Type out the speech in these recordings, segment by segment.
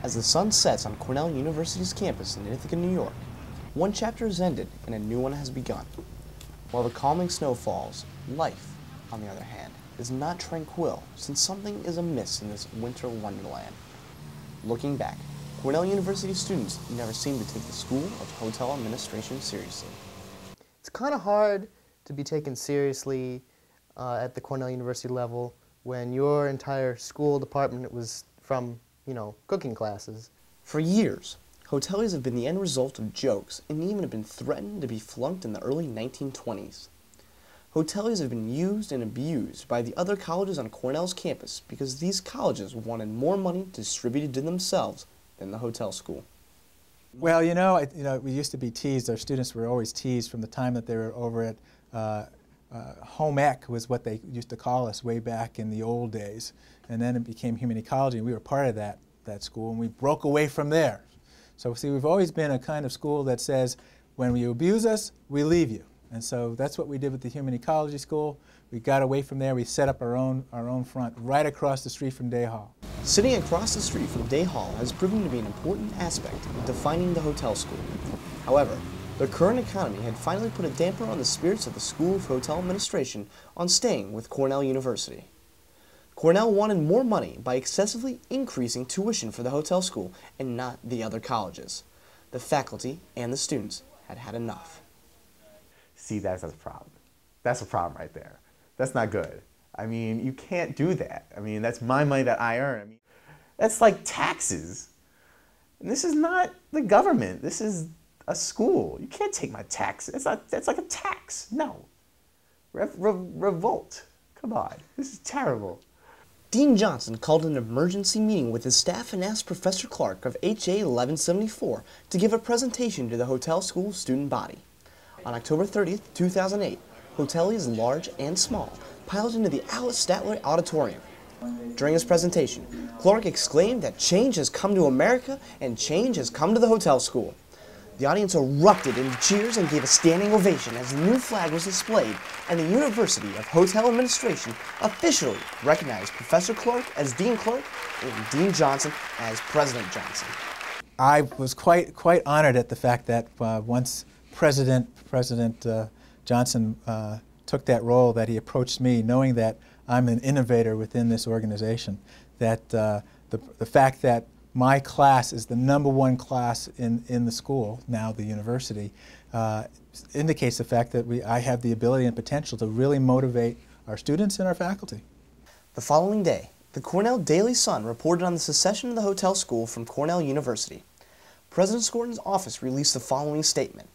As the sun sets on Cornell University's campus in Ithaca, New York, one chapter has ended and a new one has begun. While the calming snow falls, life, on the other hand, is not tranquil since something is amiss in this winter wonderland. Looking back, Cornell University students never seem to take the School of Hotel Administration seriously. It's kind of hard to be taken seriously at the Cornell University level when your entire school department was from, cooking classes. For years, hoteliers have been the end result of jokes and even have been threatened to be flunked in the early 1920s. Hoteliers have been used and abused by the other colleges on Cornell's campus because these colleges wanted more money distributed to themselves than the hotel school. Well, we used to be teased. Our students were always teased from the time that they were over at Home Ec was what they used to call us way back in the old days. And then it became Human Ecology, and we were part of that school, and we broke away from there. So see, we've always been a kind of school that says, when you abuse us, we leave you. And so that's what we did with the Human Ecology School. We got away from there. We set up our own front right across the street from Day Hall. Sitting across the street from Day Hall has proven to be an important aspect of defining the hotel school. However, the current economy had finally put a damper on the spirits of the School of Hotel Administration on staying with Cornell University. Cornell wanted more money by excessively increasing tuition for the hotel school and not the other colleges. The faculty and the students had had enough. See, that's a problem. That's a problem right there. That's not good. I mean, you can't do that. I mean, that's my money that I earn. I mean, that's like taxes. And this is not the government. This is a school. You can't take my tax. That's like a tax. No. Revolt. Come on. This is terrible. Dean Johnson called an emergency meeting with his staff and asked Professor Clark of HA 1174 to give a presentation to the hotel school student body. On October 30th, 2008, hoteliers large and small piled into the Alice Statler Auditorium. During his presentation, Clark exclaimed that change has come to America and change has come to the hotel school. The audience erupted into cheers and gave a standing ovation as the new flag was displayed, and the University of Hotel Administration officially recognized Professor Clark as Dean Clark and Dean Johnson as President Johnson. I was quite honored at the fact that once President Johnson took that role, that he approached me, knowing that I'm an innovator within this organization, that the fact that my class is the #1 class in the school, now the university, indicates the fact that I have the ability and potential to really motivate our students and our faculty. The following day, the Cornell Daily Sun reported on the secession of the hotel school from Cornell University. President Scorton's office released the following statement.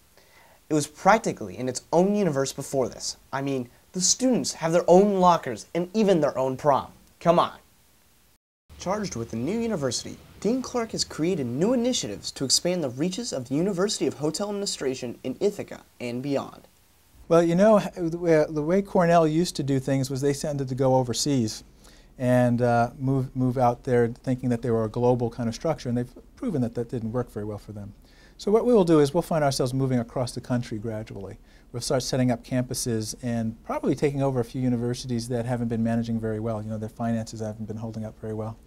It was practically in its own universe before this. I mean, the students have their own lockers and even their own prom. Come on. Charged with the new university, Dean Clark has created new initiatives to expand the reaches of the University of Hotel Administration in Ithaca and beyond. Well, the way Cornell used to do things was they tended to go overseas and move out there thinking that they were a global kind of structure, and they've proven that that didn't work very well for them. So what we will do is we'll find ourselves moving across the country gradually. We'll start setting up campuses and probably taking over a few universities that haven't been managing very well. Their finances haven't been holding up very well.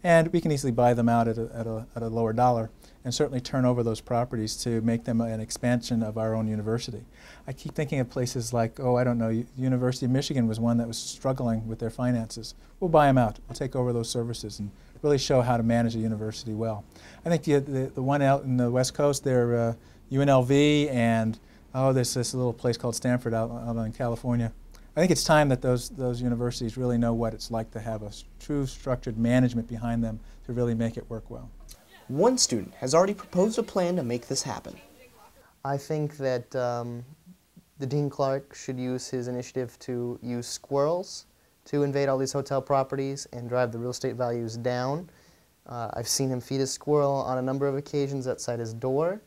And we can easily buy them out at a lower dollar and certainly turn over those properties to make them an expansion of our own university. I keep thinking of places like, University of Michigan was one that was struggling with their finances. We'll buy them out. We'll take over those services and really show how to manage a university well. I think the one out in the West Coast, they're UNLV, and there's this little place called Stanford out in California. I think it's time that those universities really know what it's like to have a true structured management behind them to really make it work well. One student has already proposed a plan to make this happen. I think that the Dean Clark should use his initiative to use squirrels to invade all these hotel properties and drive the real estate values down. I've seen him feed a squirrel on a number of occasions outside his door,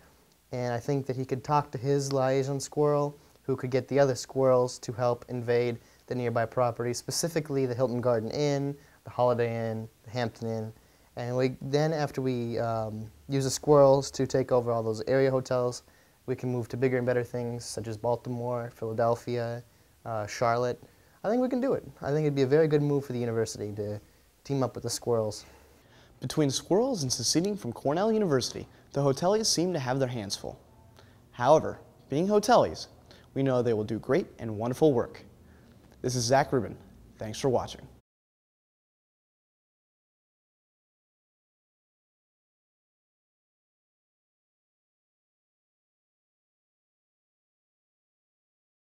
and I think that he could talk to his liaison squirrel who could get the other squirrels to help invade the nearby properties, specifically the Hilton Garden Inn, the Holiday Inn, the Hampton Inn. And then after we use the squirrels to take over all those area hotels, we can move to bigger and better things such as Baltimore, Philadelphia, Charlotte. I think we can do it. I think it'd be a very good move for the university to team up with the squirrels. Between Squirrels and seceding from Cornell University, the hoteliers seem to have their hands full. However, being hoteliers, we know they will do great and wonderful work. This is Zach Ruben. Thanks for watching.